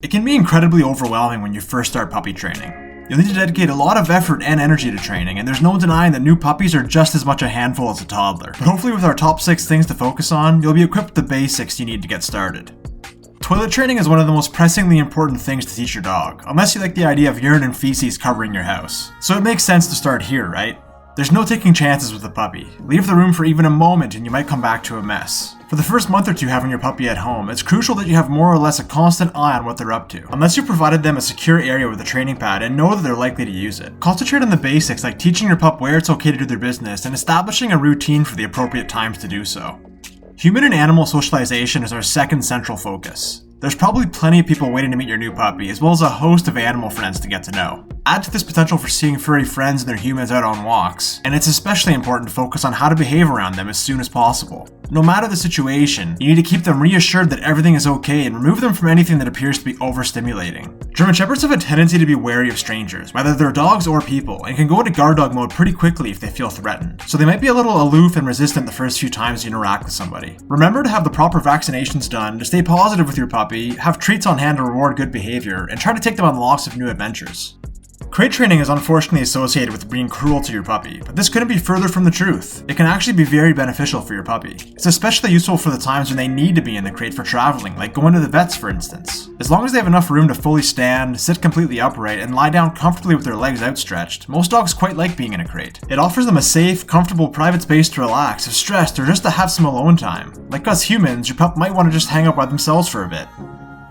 It can be incredibly overwhelming when you first start puppy training. You'll need to dedicate a lot of effort and energy to training, and there's no denying that new puppies are just as much a handful as a toddler. But hopefully with our top 6 things to focus on, you'll be equipped with the basics you need to get started. Toilet training is one of the most pressingly important things to teach your dog, unless you like the idea of urine and feces covering your house. So it makes sense to start here, right? There's no taking chances with a puppy. Leave the room for even a moment and you might come back to a mess. For the first month or two having your puppy at home, it's crucial that you have more or less a constant eye on what they're up to, unless you provided them a secure area with a training pad and know that they're likely to use it. Concentrate on the basics like teaching your pup where it's okay to do their business and establishing a routine for the appropriate times to do so. Human and animal socialization is our second central focus. There's probably plenty of people waiting to meet your new puppy, as well as a host of animal friends to get to know. Add to this potential for seeing furry friends and their humans out on walks, and it's especially important to focus on how to behave around them as soon as possible. No matter the situation, you need to keep them reassured that everything is okay and remove them from anything that appears to be overstimulating. German Shepherds have a tendency to be wary of strangers, whether they're dogs or people, and can go into guard dog mode pretty quickly if they feel threatened. So they might be a little aloof and resistant the first few times you interact with somebody. Remember to have the proper vaccinations done, to stay positive with your puppy, have treats on hand to reward good behavior, and try to take them on lots of new adventures. Crate training is unfortunately associated with being cruel to your puppy, but this couldn't be further from the truth. It can actually be very beneficial for your puppy. It's especially useful for the times when they need to be in the crate for traveling, like going to the vets for instance. As long as they have enough room to fully stand, sit completely upright, and lie down comfortably with their legs outstretched, most dogs quite like being in a crate. It offers them a safe, comfortable, private space to relax if stressed or just to have some alone time. Like us humans, your pup might want to just hang out by themselves for a bit.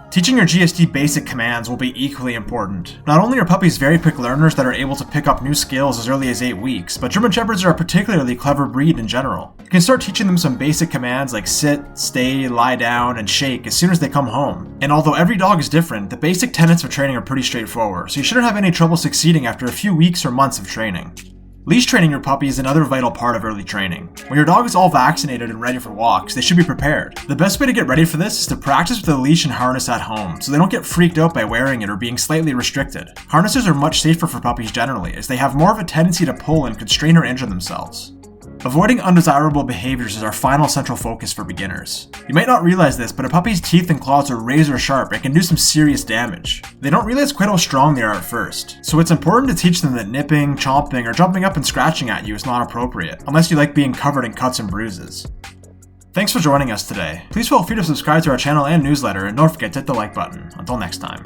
Teaching your GSD Basic Commands will be equally important. Not only are puppies very quick learners that are able to pick up new skills as early as 8 weeks, but German Shepherds are a particularly clever breed in general. You can start teaching them some basic commands like sit, stay, lie down, and shake as soon as they come home. And although every dog is different, the basic tenets of training are pretty straightforward, so you shouldn't have any trouble succeeding after a few weeks or months of training. Leash training your puppy is another vital part of early training. When your dog is all vaccinated and ready for walks, they should be prepared. The best way to get ready for this is to practice with a leash and harness at home, so they don't get freaked out by wearing it or being slightly restricted. Harnesses are much safer for puppies generally, as they have more of a tendency to pull and constrain or injure themselves. Avoiding undesirable behaviors is our final central focus for beginners. You might not realize this, but a puppy's teeth and claws are razor sharp and can do some serious damage. They don't realize quite how strong they are at first, so it's important to teach them that nipping, chomping, or jumping up and scratching at you is not appropriate, unless you like being covered in cuts and bruises. Thanks for joining us today. Please feel free to subscribe to our channel and newsletter, and don't forget to hit the like button. Until next time.